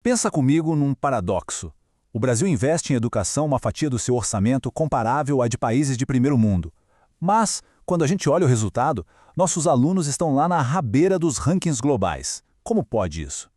Pensa comigo num paradoxo. O Brasil investe em educação uma fatia do seu orçamento comparável à de países de primeiro mundo. Mas, quando a gente olha o resultado, nossos alunos estão lá na rabeira dos rankings globais. Como pode isso?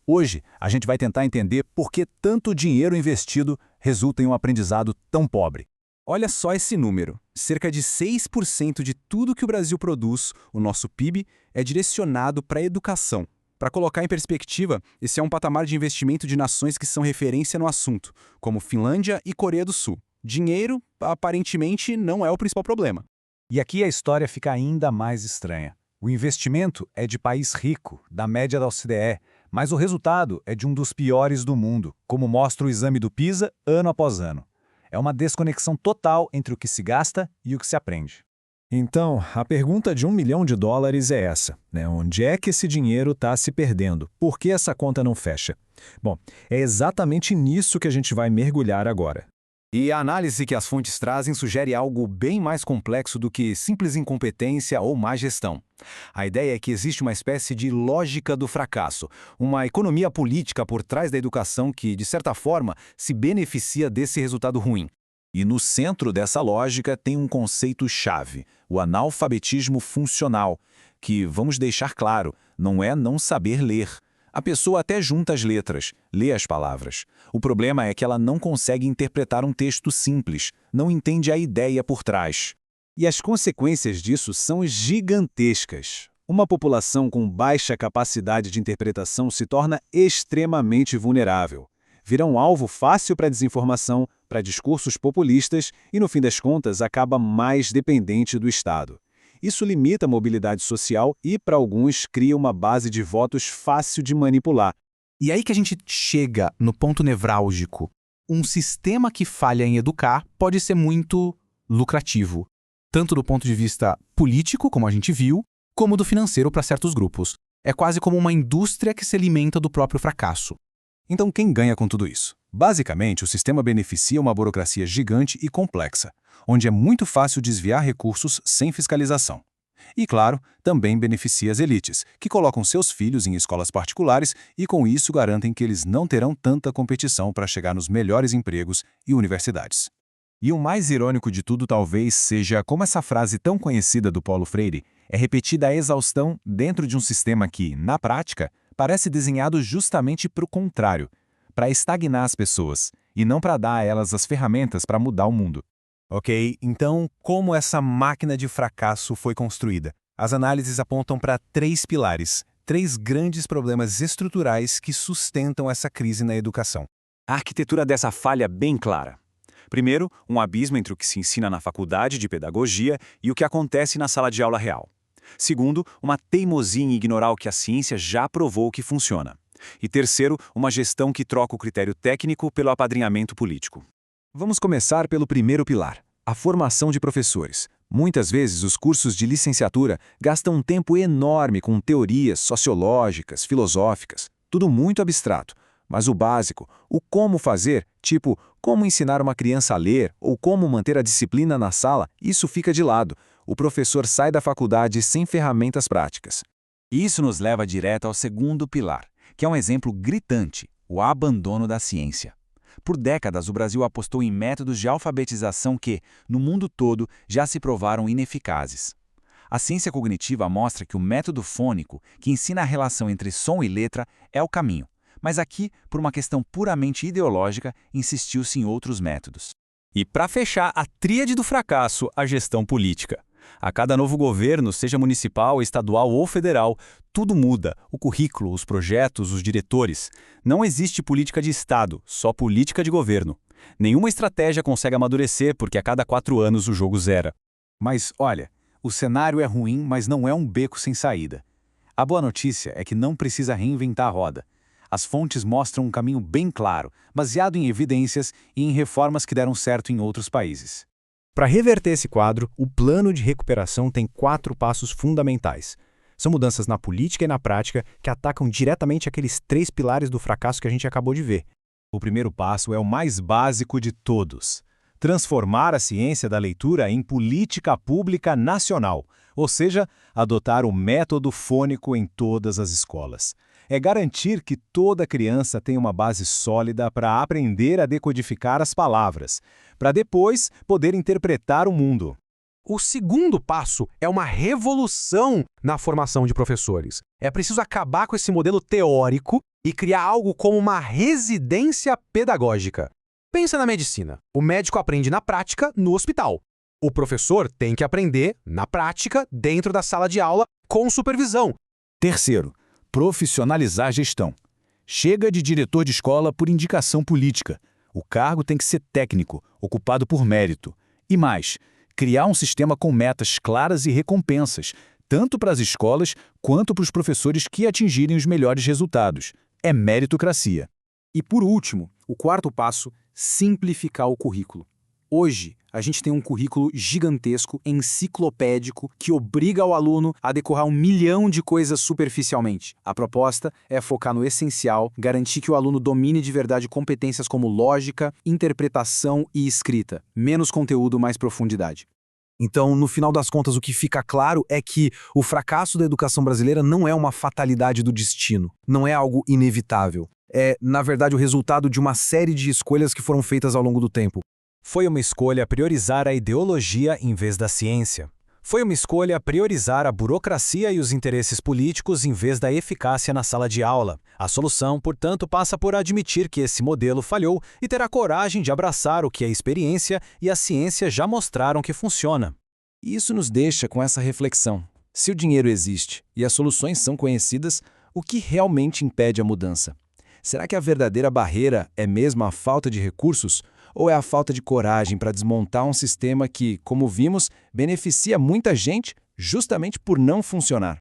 Hoje, a gente vai tentar entender por que tanto dinheiro investido resulta em um aprendizado tão pobre. Olha só esse número. Cerca de 6% de tudo que o Brasil produz, o nosso PIB, é direcionado para a educação. Para colocar em perspectiva, esse é um patamar de investimento de nações que são referência no assunto, como Finlândia e Coreia do Sul. Dinheiro, aparentemente, não é o principal problema. E aqui a história fica ainda mais estranha. O investimento é de país rico, da média da OCDE, mas o resultado é de um dos piores do mundo, como mostra o exame do PISA ano após ano. É uma desconexão total entre o que se gasta e o que se aprende. Então, a pergunta de $1 milhão é essa, né? Onde é que esse dinheiro está se perdendo? Por que essa conta não fecha? Bom, é exatamente nisso que a gente vai mergulhar agora. E a análise que as fontes trazem sugere algo bem mais complexo do que simples incompetência ou má gestão. A ideia é que existe uma espécie de lógica do fracasso, uma economia política por trás da educação que, de certa forma, se beneficia desse resultado ruim. E no centro dessa lógica tem um conceito-chave, o analfabetismo funcional, que, vamos deixar claro, não é não saber ler. A pessoa até junta as letras, lê as palavras. O problema é que ela não consegue interpretar um texto simples, não entende a ideia por trás. E as consequências disso são gigantescas. Uma população com baixa capacidade de interpretação se torna extremamente vulnerável. Vira um alvo fácil para desinformação, para discursos populistas e, no fim das contas, acaba mais dependente do Estado. Isso limita a mobilidade social e, para alguns, cria uma base de votos fácil de manipular. E aí que a gente chega no ponto nevrálgico. Um sistema que falha em educar pode ser muito lucrativo, tanto do ponto de vista político, como a gente viu, como do financeiro para certos grupos. É quase como uma indústria que se alimenta do próprio fracasso. Então, quem ganha com tudo isso? Basicamente, o sistema beneficia uma burocracia gigante e complexa, onde é muito fácil desviar recursos sem fiscalização. E, claro, também beneficia as elites, que colocam seus filhos em escolas particulares e, com isso, garantem que eles não terão tanta competição para chegar nos melhores empregos e universidades. E o mais irônico de tudo talvez seja como essa frase tão conhecida do Paulo Freire é repetida à exaustão dentro de um sistema que, na prática, parece desenhado justamente para o contrário, para estagnar as pessoas, e não para dar a elas as ferramentas para mudar o mundo. Ok, então como essa máquina de fracasso foi construída? As análises apontam para 3 pilares, 3 grandes problemas estruturais que sustentam essa crise na educação. A arquitetura dessa falha é bem clara. Primeiro, um abismo entre o que se ensina na faculdade de pedagogia e o que acontece na sala de aula real. Segundo, uma teimosia em ignorar o que a ciência já provou que funciona. E terceiro, uma gestão que troca o critério técnico pelo apadrinhamento político. Vamos começar pelo primeiro pilar, a formação de professores. Muitas vezes os cursos de licenciatura gastam um tempo enorme com teorias sociológicas, filosóficas, tudo muito abstrato. Mas o básico, o como fazer, tipo como ensinar uma criança a ler ou como manter a disciplina na sala, isso fica de lado. O professor sai da faculdade sem ferramentas práticas. E isso nos leva direto ao segundo pilar, que é um exemplo gritante, o abandono da ciência. Por décadas, o Brasil apostou em métodos de alfabetização que, no mundo todo, já se provaram ineficazes. A ciência cognitiva mostra que o método fônico, que ensina a relação entre som e letra, é o caminho. Mas aqui, por uma questão puramente ideológica, insistiu-se em outros métodos. E para fechar a tríade do fracasso, a gestão política. A cada novo governo, seja municipal, estadual ou federal, tudo muda, o currículo, os projetos, os diretores. Não existe política de Estado, só política de governo. Nenhuma estratégia consegue amadurecer porque a cada 4 anos o jogo zera. Mas, olha, o cenário é ruim, mas não é um beco sem saída. A boa notícia é que não precisa reinventar a roda. As fontes mostram um caminho bem claro, baseado em evidências e em reformas que deram certo em outros países. Para reverter esse quadro, o plano de recuperação tem 4 passos fundamentais. São mudanças na política e na prática que atacam diretamente aqueles 3 pilares do fracasso que a gente acabou de ver. O primeiro passo é o mais básico de todos: transformar a ciência da leitura em política pública nacional, ou seja, adotar o método fônico em todas as escolas. é garantir que toda criança tenha uma base sólida para aprender a decodificar as palavras, para depois poder interpretar o mundo. O segundo passo é uma revolução na formação de professores. É preciso acabar com esse modelo teórico e criar algo como uma residência pedagógica. Pensa na medicina. O médico aprende na prática no hospital. O professor tem que aprender na prática dentro da sala de aula com supervisão. Terceiro, profissionalizar a gestão. Chega de diretor de escola por indicação política. O cargo tem que ser técnico, ocupado por mérito. E mais, criar um sistema com metas claras e recompensas, tanto para as escolas quanto para os professores que atingirem os melhores resultados. É meritocracia. E por último, o quarto passo, simplificar o currículo. Hoje, a gente tem um currículo gigantesco, enciclopédico, que obriga o aluno a decorar 1 milhão de coisas superficialmente. A proposta é focar no essencial, garantir que o aluno domine de verdade competências como lógica, interpretação e escrita. Menos conteúdo, mais profundidade. Então, no final das contas, o que fica claro é que o fracasso da educação brasileira não é uma fatalidade do destino, não é algo inevitável. É, na verdade, o resultado de uma série de escolhas que foram feitas ao longo do tempo. Foi uma escolha priorizar a ideologia em vez da ciência. Foi uma escolha priorizar a burocracia e os interesses políticos em vez da eficácia na sala de aula. A solução, portanto, passa por admitir que esse modelo falhou e ter a coragem de abraçar o que a experiência e a ciência já mostraram que funciona. E isso nos deixa com essa reflexão. Se o dinheiro existe e as soluções são conhecidas, o que realmente impede a mudança? Será que a verdadeira barreira é mesmo a falta de recursos? Ou é a falta de coragem para desmontar um sistema que, como vimos, beneficia muita gente justamente por não funcionar?